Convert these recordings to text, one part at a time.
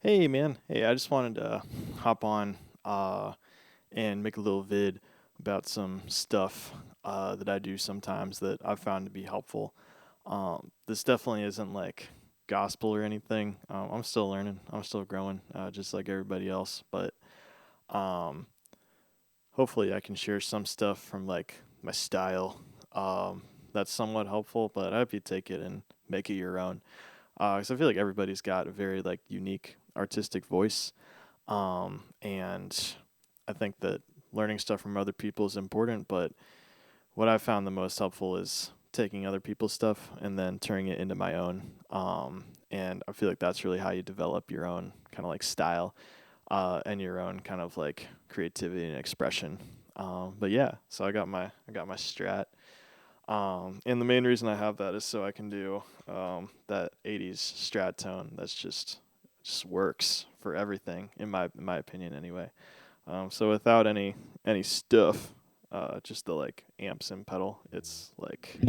Hey man, hey, I just wanted to hop on and make a little vid about some stuff that I do sometimes that I've found to be helpful. This definitely isn't like gospel or anything. I'm still learning, I'm still growing, just like everybody else. But um, hopefully, I can share some stuff from like my style that's somewhat helpful. But I hope you take it and make it your own. 'Cause I feel like everybody's got a very like unique artistic voice. And I think that learning stuff from other people is important, but what I found the most helpful is taking other people's stuff and then turning it into my own. And I feel like that's really how you develop your own kind of like style, and your own kind of like creativity and expression. But yeah, so I got my Strat. And the main reason I have that is so I can do that '80s Strat tone. That's just works for everything in my opinion anyway. So without any stuff, just the like amps and pedal, it's like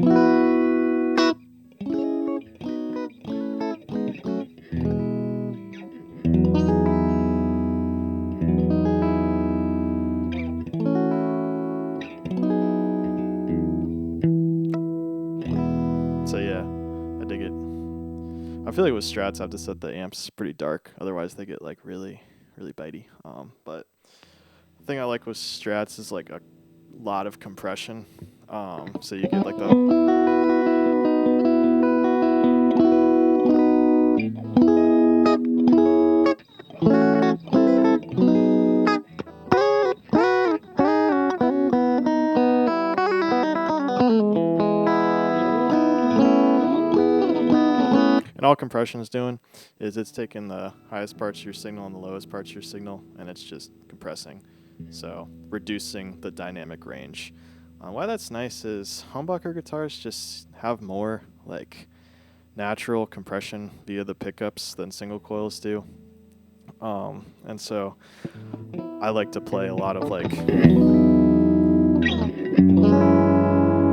so yeah, I dig it. I feel like with Strats I have to set the amps pretty dark, otherwise they get like really bitey. But the thing I like with Strats is like a lot of compression. So you get like the and all compression is doing is it's taking the highest parts of your signal and the lowest parts of your signal, and it's just compressing. So reducing the dynamic range. Why that's nice is humbucker guitars just have more like natural compression via the pickups than single coils do. And so I like to play a lot of like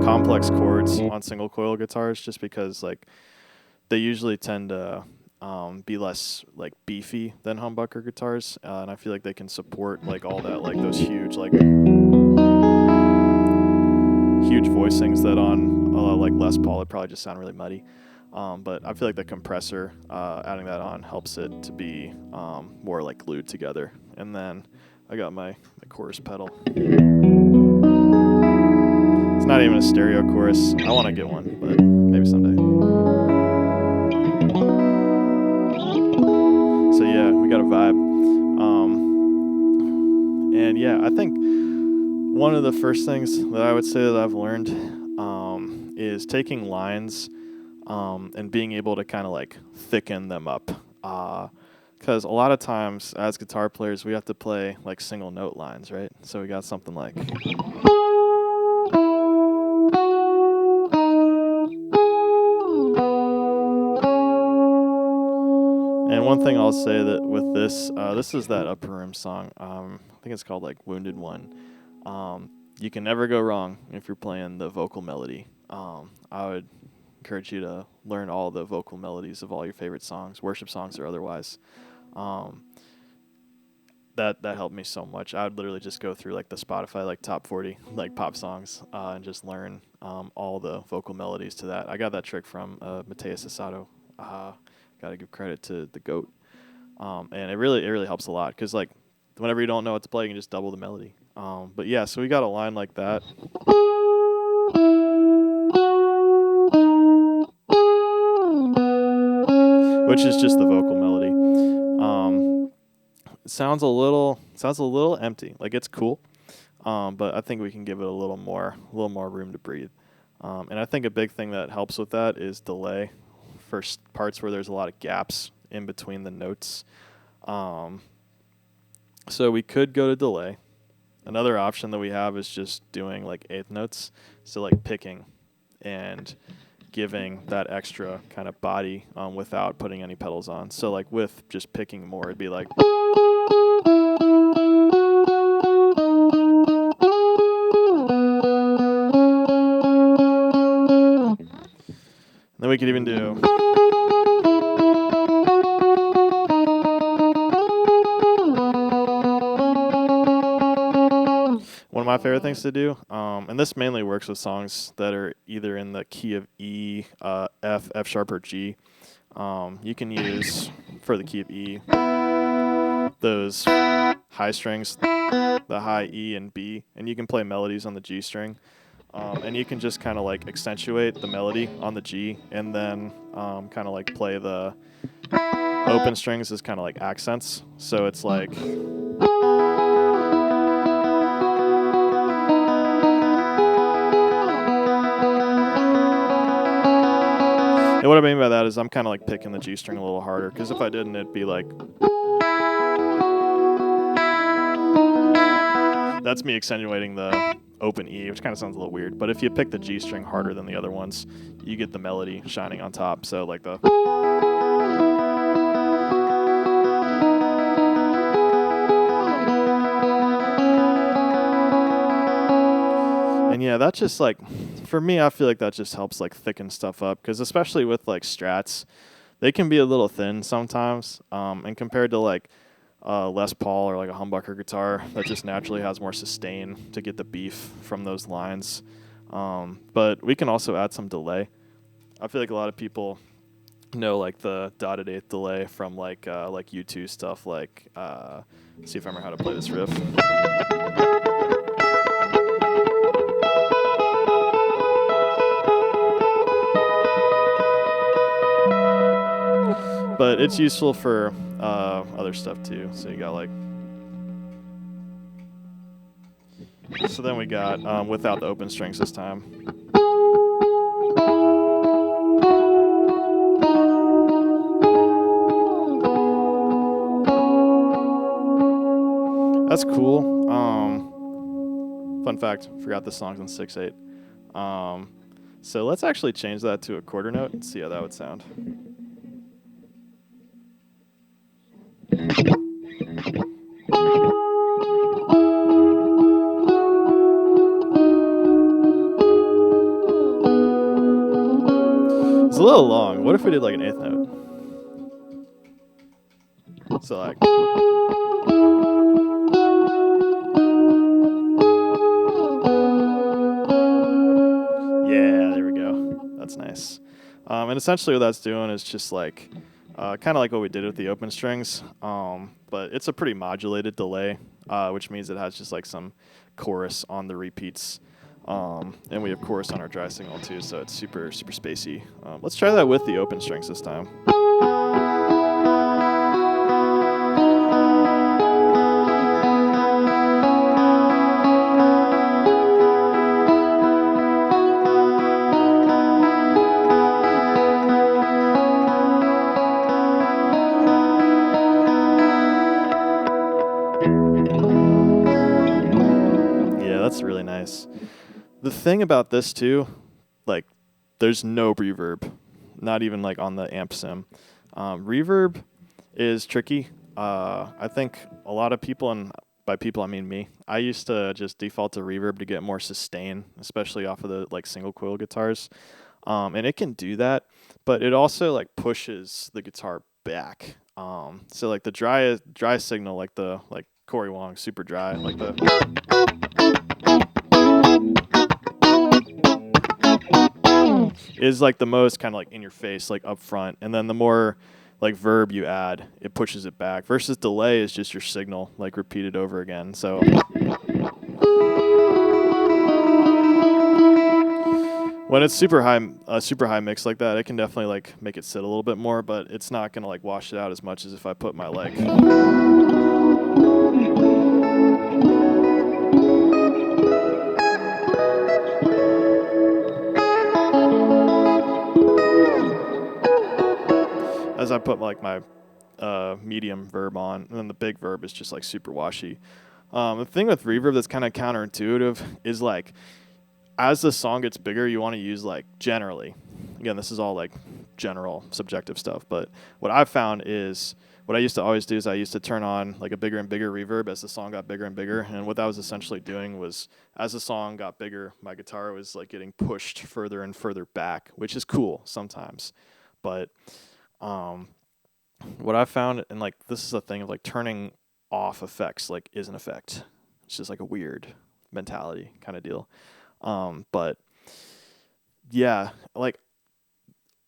complex chords on single coil guitars just because like they usually tend to be less like beefy than humbucker guitars, and I feel like they can support like all that like those huge voicings that on like Les Paul would probably just sound really muddy. But I feel like the compressor, adding that on helps it to be more like glued together. And then I got my chorus pedal. It's not even a stereo chorus. I want to get one, but maybe someday. So yeah, we got a vibe. And yeah, I think one of the first things that I would say that I've learned is taking lines and being able to kind of like thicken them up. Because a lot of times as guitar players, we have to play like single note lines, right? So we got something like. And one thing I'll say that with this, this is that Upper Room song. I think it's called like Wounded One. You can never go wrong if you're playing the vocal melody. I would encourage you to learn all the vocal melodies of all your favorite songs, worship songs or otherwise. Um, that helped me so much. I would literally just go through like the Spotify like top 40 like pop songs, and just learn all the vocal melodies to that. I got that trick from Mateus Asado. Got to give credit to the goat. And it really helps a lot because like whenever you don't know what to play, you can just double the melody. But yeah, so we got a line like that. Which is just the vocal melody. It sounds a little empty. Like it's cool, but I think we can give it a little more room to breathe. And I think a big thing that helps with that is delay for parts where there's a lot of gaps in between the notes. Um, so we could go to delay. Another option that we have is just doing like eighth notes. So like picking and giving that extra kind of body without putting any pedals on. So like with just picking more, it'd be like. Then we could even do. my favorite things to do. And this mainly works with songs that are either in the key of E, F, F sharp, or G. You can use for the key of E those high strings, the high E and B, and you can play melodies on the G string. And you can just kind of like accentuate the melody on the G, and then kind of like play the open strings as kind of like accents. So it's like. And what I mean by that is I'm kind of like picking the G string a little harder, because if I didn't, it'd be like. That's me accentuating the open E, which kind of sounds a little weird. But if you pick the G string harder than the other ones, you get the melody shining on top. So like the. And yeah, that just like, for me, I feel like that just helps like thicken stuff up, because especially with like Strats, they can be a little thin sometimes. And compared to like Les Paul or like a humbucker guitar that just naturally has more sustain to get the beef from those lines. But we can also add some delay. I feel like a lot of people know like the dotted eighth delay from like U2 stuff. Like, see if I remember how to play this riff. But it's useful for other stuff too. So you got like. So then we got without the open strings this time. That's cool. Fun fact, forgot this song's in 6/8. So let's actually change that to a quarter note and see how that would sound. It's a little long. What if we did like an eighth note? So like. Yeah, there we go. That's nice. And essentially what that's doing is just like kind of like what we did with the open strings, but it's a pretty modulated delay, which means it has just like some chorus on the repeats. And we have chorus on our dry signal too, so it's super, super spacey. Let's try that with the open strings this time. Yeah, that's really nice. The thing about this too, like, there's no reverb, not even like on the amp sim. Reverb is tricky. I think a lot of people, and by people I mean me, I used to just default to reverb to get more sustain, especially off of the like single coil guitars. And it can do that, but it also like pushes the guitar back. So like the dry signal, like the like Corey Wong super dry, like the. Is like the most kind of like in your face, like up front, and then the more like verb you add, it pushes it back. Versus delay is just your signal, like repeated over again. So when it's super high mix like that, it can definitely like make it sit a little bit more, but it's not gonna like wash it out as much as if I put my like. As I put like my medium verb on, and then the big verb is just like super washy. The thing with reverb that's kind of counterintuitive is like, as the song gets bigger, you want to use like generally. Again, this is all like general subjective stuff, but what I've found is what I used to always do is I used to turn on like a bigger and bigger reverb as the song got bigger and bigger. And what that was essentially doing was, as the song got bigger, my guitar was like getting pushed further and further back, which is cool sometimes. But what I found, and like this is a thing of like turning off effects, like is an effect. It's just like a weird mentality kind of deal. But yeah, like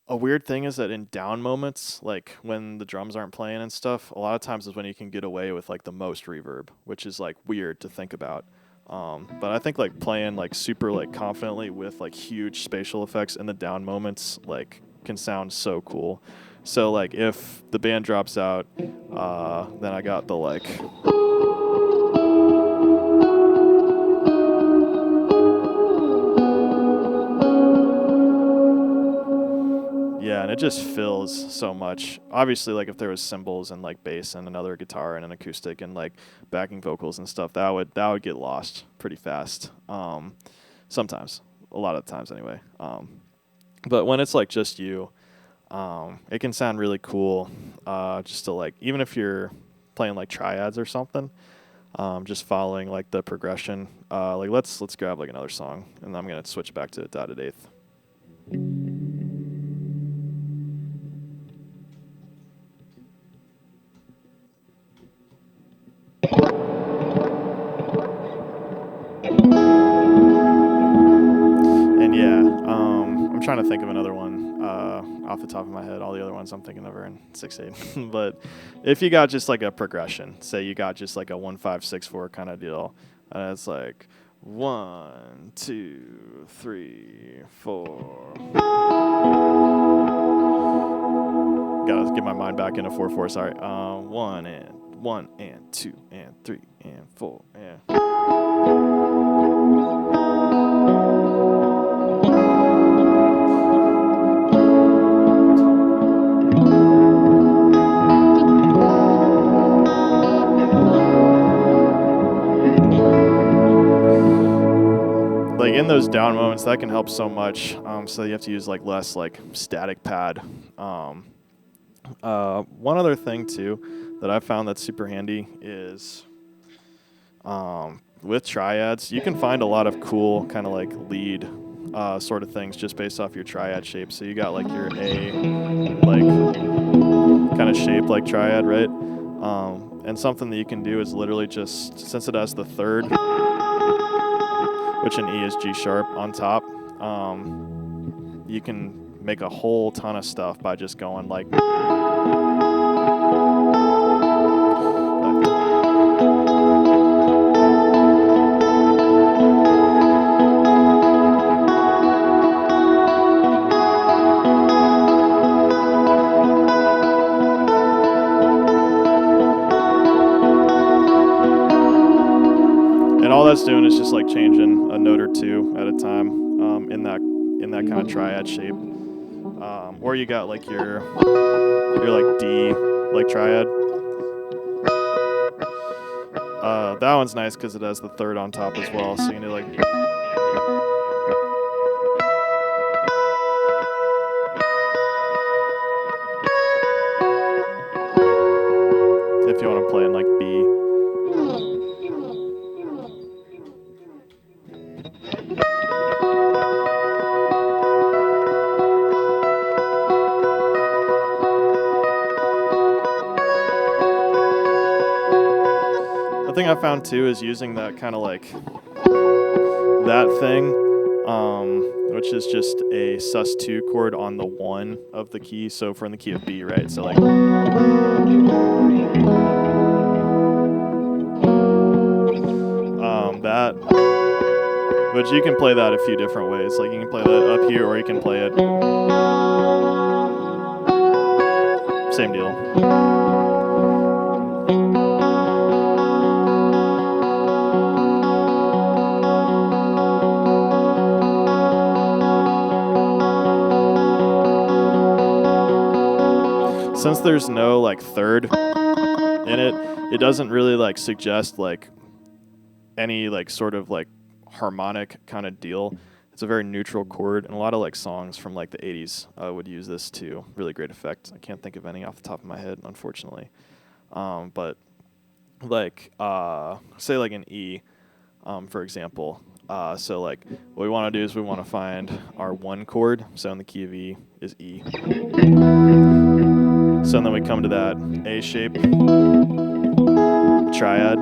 a weird thing is that in down moments, like when the drums aren't playing and stuff, a lot of times is when you can get away with like the most reverb, which is like weird to think about. But I think like playing like super like confidently with like huge spatial effects in the down moments like can sound so cool. So like if the band drops out, then I got the like yeah, and it just fills so much. Obviously, like if there was cymbals and like bass and another guitar and an acoustic and like backing vocals and stuff, that would get lost pretty fast. Sometimes, a lot of times anyway. But when it's like just you, it can sound really cool. Just to like, even if you're playing like triads or something, just following like the progression. Like let's grab like another song, and I'm gonna switch back to dotted eighth. And yeah, I'm trying to think of another one off the top of my head. All the other ones I'm thinking of are in 6/8. But if you got just like a progression, say you got just like a 1-5-6-4 kind of deal, and it's like 1, 2, 3, 4. Gotta get my mind back into 4/4. Sorry. 1 and 2 and 3 and 4. Yeah. Like in those down moments, that can help so much. So you have to use like less like static pad. One other thing too that I found that's super handy is with triads, you can find a lot of cool kind of like lead sort of things just based off your triad shape. So you got like your A like kind of shape like triad, right? And something that you can do is literally just, since it has the third, which in E is G sharp on top, you can make a whole ton of stuff by just going like and all that's doing is just like changing a note or two at a time in that kind of triad shape. Or you got like your like D like triad. That one's nice because it has the third on top as well. So you can do like. If you want to play in like B. The thing I found too is using that kind of like that thing, which is just a sus2 chord on the 1 of the key. So if we're in the key of B, right? So like. That, but you can play that a few different ways. Like you can play that up here, or you can play it. Same deal. Since there's no like third in it, it doesn't really like suggest like any like sort of like harmonic kind of deal. It's a very neutral chord, and a lot of like songs from like the 80s would use this to really great effect. I can't think of any off the top of my head, unfortunately. But like say like an E, for example. So like what we want to do is we want to find our 1 chord. So in the key of E is E. So then we come to that A shape triad,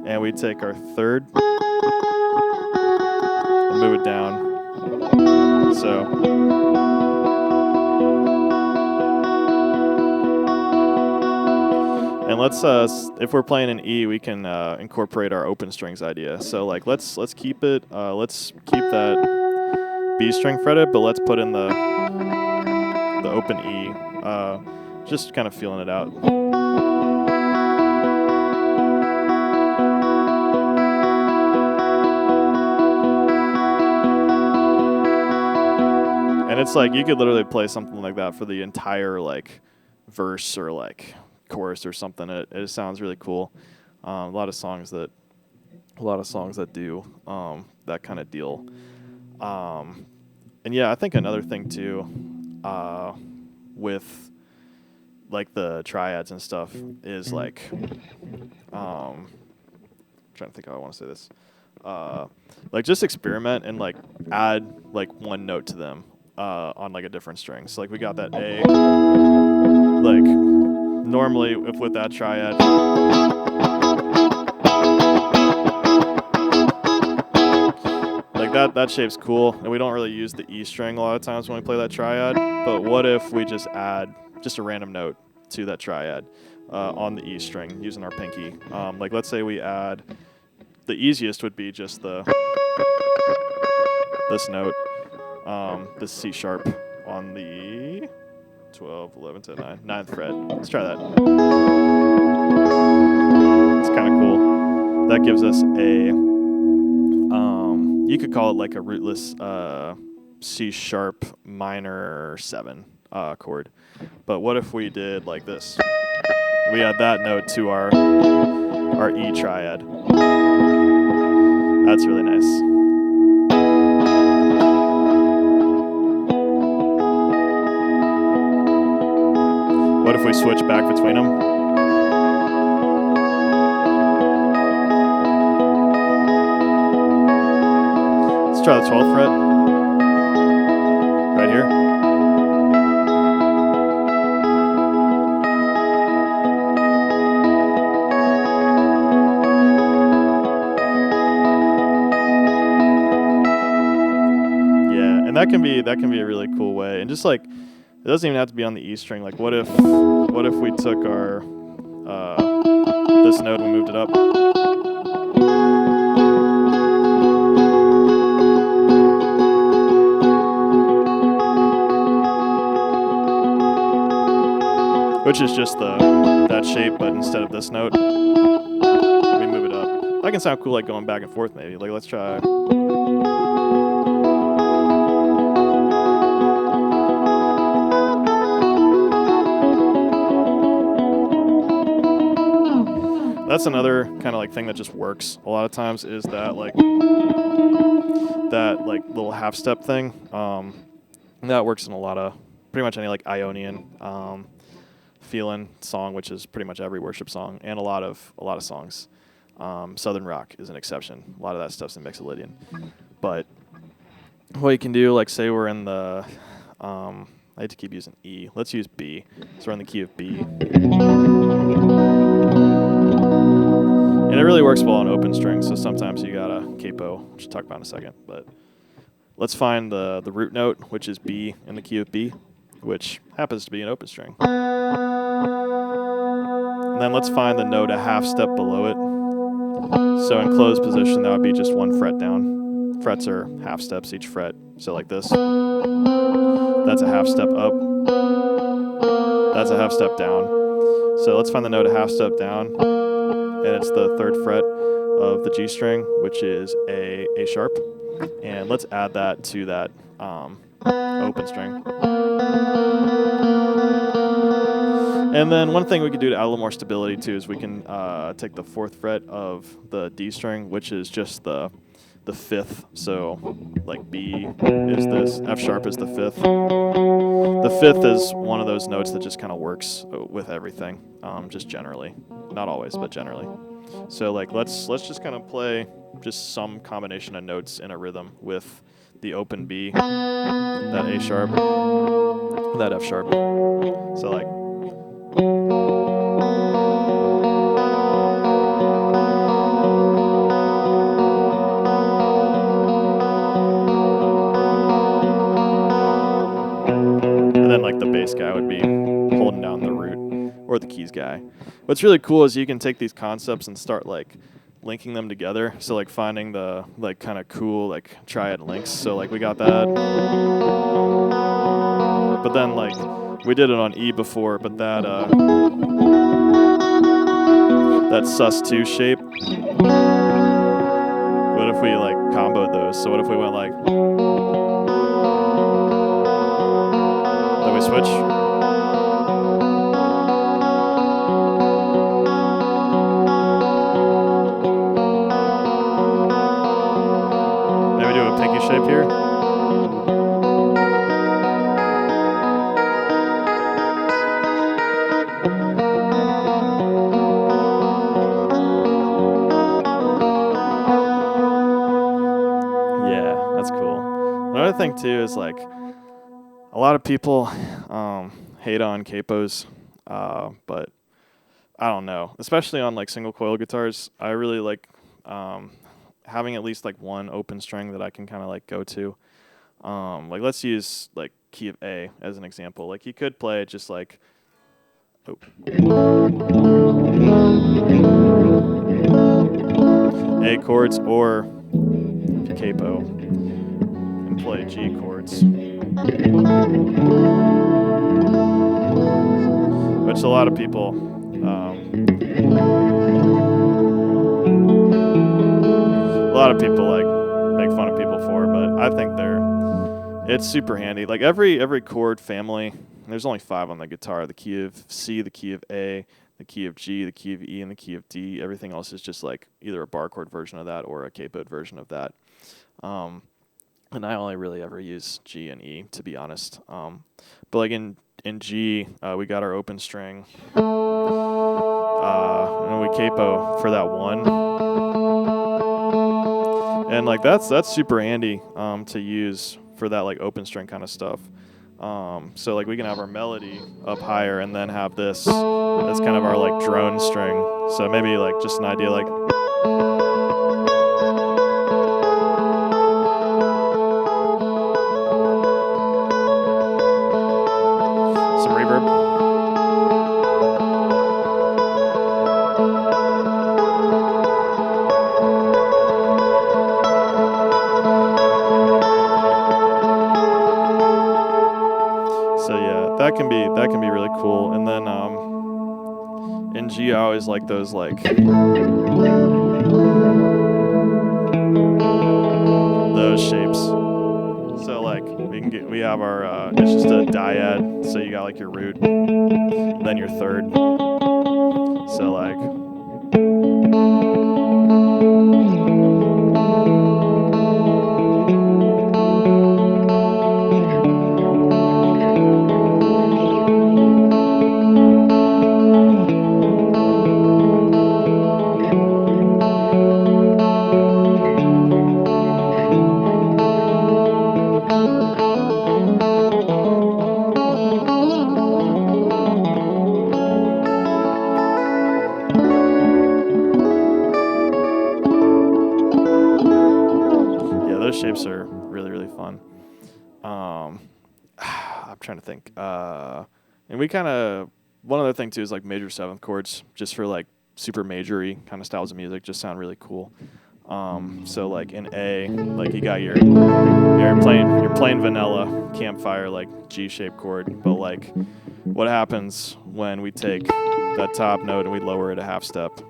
and we take our third move it down. So and let's if we're playing an E, we can incorporate our open strings idea. So like let's keep it let's keep that B string fretted, but let's put in the open E. Just kind of feeling it out. And it's like you could literally play something like that for the entire like verse or like chorus or something. It sounds really cool. A lot of songs that do that kind of deal. And yeah, I think another thing too, with like the triads and stuff is like, trying to think how I want to say this. Like just experiment and like add like one note to them on like a different string. So like we got that A. Like normally if with that triad, like that shape's cool, and we don't really use the E string a lot of times when we play that triad. But what if we just add just a random note to that triad on the E string using our pinky? Like let's say we add, the easiest would be just this note, this C sharp on the 12, 11, 10, 9, 9th fret. Let's try that. It's kind of cool. That gives us a, you could call it like a rootless C sharp minor 7 chord. But what if we did like this? We add that note to our E triad. That's really nice. What if we switch back between them? Let's try the 12th fret. Right here. Yeah, and that can be a really cool way. And just like, it doesn't even have to be on the E string. Like, what if we took our this note and we moved it up? Which is just that shape, but instead of this note, we move it up. That can sound cool, like going back and forth maybe. Like, let's try. That's another kind of like thing that just works a lot of times, is that like little half step thing. That works in a lot of, pretty much any like Ionian feeling song, which is pretty much every worship song, and a lot of songs. Southern rock is an exception. A lot of that stuff's in Mixolydian. But what you can do, like say we're in the, I hate to keep using E. Let's use B. So we're in the key of B. And it really works well on open strings, so sometimes you got a capo, which we'll talk about in a second. But let's find the root note, which is B in the key of B, which happens to be an open string. And then let's find the note a half step below it. So in closed position, that would be just one fret down. Frets are half steps each fret. So like this. That's a half step up. That's a half step down. So let's find the note a half step down. And it's the 3rd fret of the G string, which is A sharp. And let's add that to that open string. And then one thing we could do to add a little more stability too is we can take the 4th fret of the D string, which is just the 5th. So like B is this, F sharp is the 5th. The 5th is one of those notes that just kind of works with everything, just generally. Not always, but generally. So like let's just kind of play just some combination of notes in a rhythm with the open B, that A sharp, that F sharp. So like. this guy would be holding down the root, or the keys guy. What's really cool is you can take these concepts and start like linking them together. So like finding the like kind of cool like triad links. So like we got that, but then like we did it on E before, but that sus2 shape. What if we like comboed those? So what if we went like, then we switch? Maybe do a pinky shape here. Yeah, that's cool. Another thing too is like a lot of people hate on capos, but I don't know. Especially on like single coil guitars, I really like having at least like one open string that I can kind of like go to. Like let's use like key of A as an example. Like you could play it just like A chords or capo and play G chords, which a lot of people like make fun of people for, but I think it's super handy. Like every chord family, there's only 5 on the guitar: the key of C, the key of A, the key of G, the key of E, and the key of D. Everything else is just like either a bar chord version of that or a capoed version of that. And I only really ever use G and E, to be honest. But like in G, we got our open string, and we capo for that one. And like that's super handy to use for that like open string kind of stuff. So like we can have our melody up higher and then have this as kind of our like drone string. So maybe like just an idea like some reverb. So yeah, that can be really cool. And then in G, I always like those like those shapes. So like we have our it's just a dyad. So you got like your root, then your third. So like. Shapes are really, really fun. I'm trying to think. And we kind of, one other thing too is like major 7th chords, just for like super majory kind of styles of music, just sound really cool. So like in A, like you got you're playing vanilla campfire like G-shaped chord, but like what happens when we take that top note and we lower it a half step?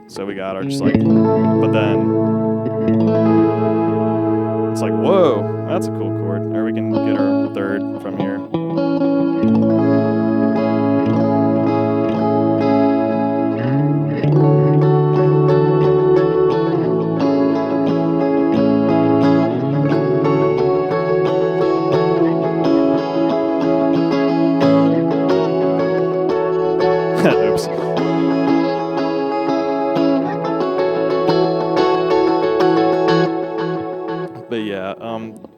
So we got our just like, but then it's like, whoa, that's a cool chord. Or we can get our third from here. Oops. But yeah,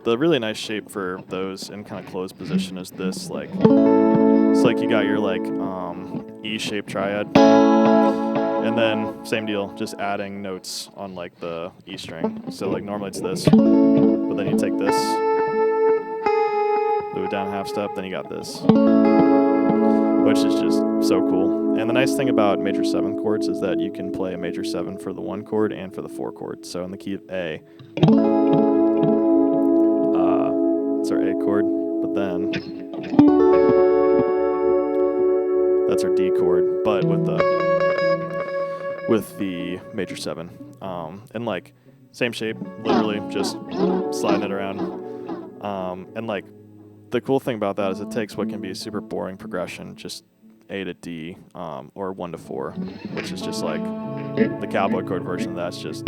the really nice shape for those in kind of closed position is this, like, it's like you got your like E-shaped triad, and then same deal, just adding notes on like the E string. So like normally it's this, but then you take this, move it down half step, then you got this, which is just so cool. And the nice thing about major 7 chords is that you can play a major 7 for the 1 chord and for the 4 chord. So in the key of A, it's our A chord, but then that's our D chord, but with the major 7. And like same shape, literally just sliding it around. And like the cool thing about that is it takes what can be a super boring progression, just A to D, or 1 to 4, which is just like the cowboy chord version of that's just.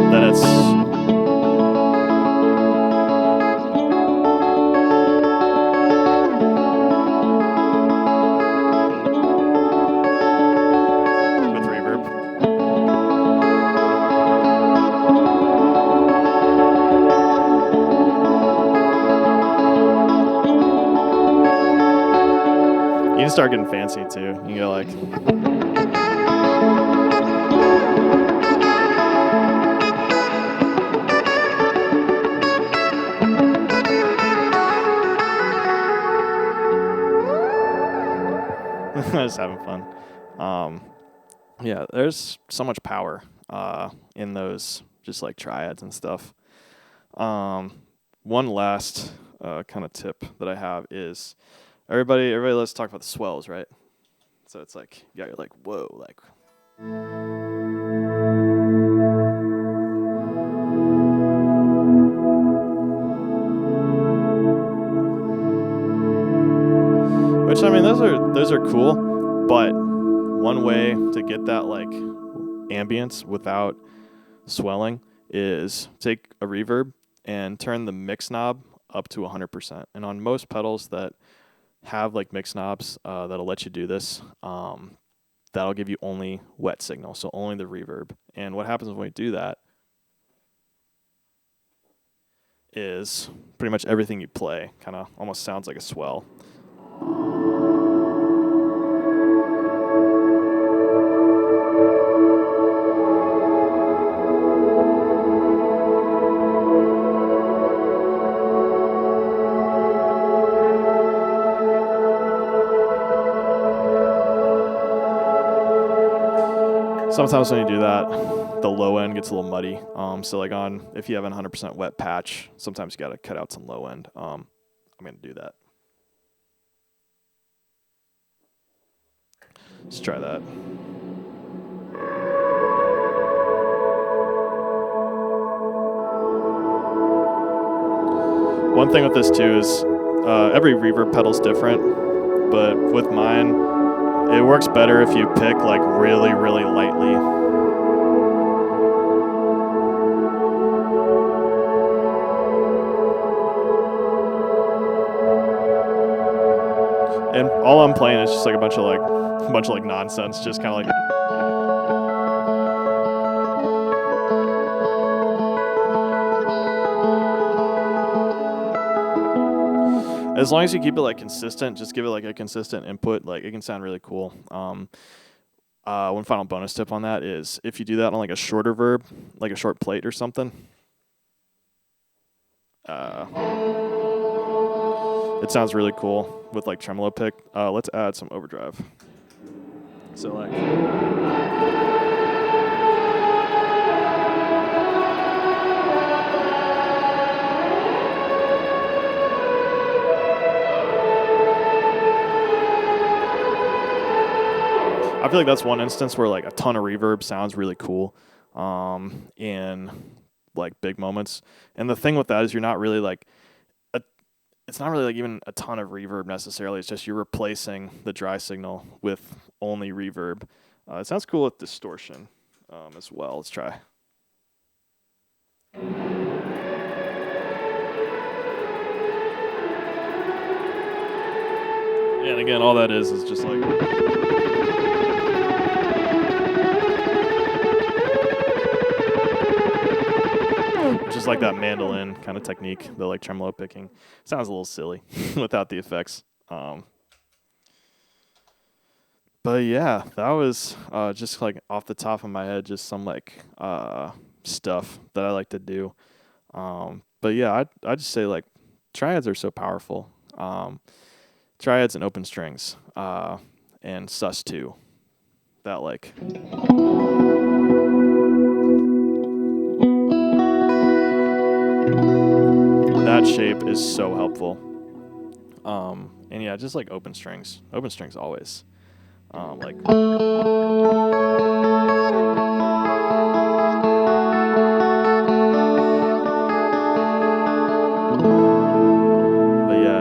Then it's. With reverb. You can start getting fancy too. You can go like. Just having fun. Yeah, there's so much power in those just like triads and stuff. One last kind of tip that I have is everybody let's talk about the swells, right? So it's like, yeah, you're like, whoa, like. Which, I mean, those are cool, but one way to get that like ambience without swelling is take a reverb and turn the mix knob up to 100%. And on most pedals that have like mix knobs that'll let you do this, that'll give you only wet signal, so only the reverb. And what happens when we do that is pretty much everything you play kind of almost sounds like a swell. Sometimes when you do that, the low end gets a little muddy. So like if you have an 100% wet patch, sometimes you got to cut out some low end. I'm going to do that. Let's try that. One thing with this too is every reverb pedal's different, but with mine, it works better if you pick like really, really lightly. And all I'm playing is just like a bunch of like nonsense, just kind of like. As long as you keep it like consistent, just give it like a consistent input, like it can sound really cool. One final bonus tip on that is if you do that on like a shorter verb, like a short plate or something, it sounds really cool with like tremolo pick. Let's add some overdrive. So like. I feel like that's one instance where like a ton of reverb sounds really cool in like big moments. And the thing with that is you're not really like it's not really like even a ton of reverb necessarily. It's just you're replacing the dry signal with only reverb. It sounds cool with distortion as well. Let's try. And again, all that is just like. Just like that mandolin kind of technique, the like tremolo picking. Sounds a little silly without the effects. But But yeah, that was just like off the top of my head, just some like stuff that I like to do. But yeah, I just say like triads are so powerful. Triads and open strings, and sus two. That like that shape is so helpful. And yeah, just like open strings. Open strings always. Like but yeah,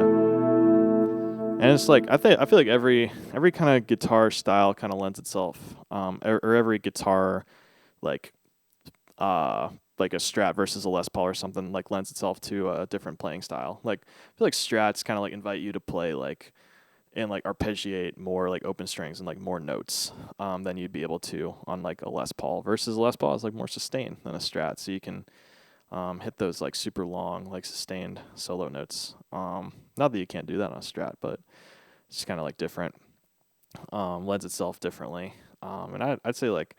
and it's like I feel like every kind of guitar style kind of lends itself, or every guitar like uh like a Strat versus a Les Paul or something like lends itself to a different playing style. Like I feel like Strats kind of like invite you to play like and like arpeggiate more like open strings and like more notes, than you'd be able to on like a Les Paul, versus a Les Paul is like more sustained than a Strat, so you can hit those like super long like sustained solo notes. Not that you can't do that on a Strat, but it's just kind of like different. Lends itself differently. And I'd say like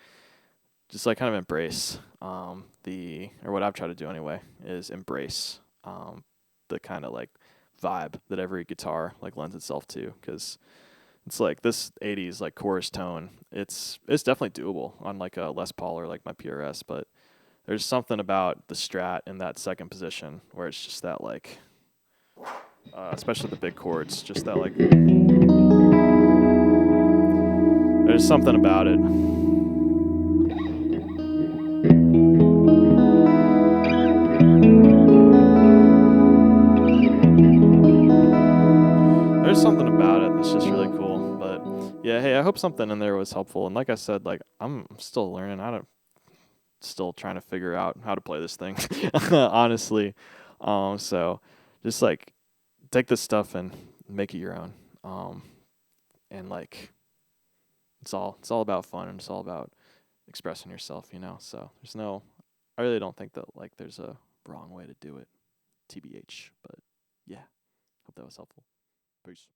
just like kind of embrace or what I've tried to do anyway is embrace the kind of like vibe that every guitar like lends itself to, because it's like this 80s like chorus tone. It's definitely doable on like a Les Paul or like my PRS, but there's something about the Strat in that second position where it's just that like, especially the big chords, just that like there's something about it. There's something about it that's just really cool. But yeah, hey, I hope something in there was helpful. And like I said, like I'm still learning. I don't still trying to figure out how to play this thing, honestly. So just like take this stuff and make it your own. And like it's all about fun, and it's all about expressing yourself. So I really don't think that like there's a wrong way to do it, TBH. But yeah, hope that was helpful. Peace.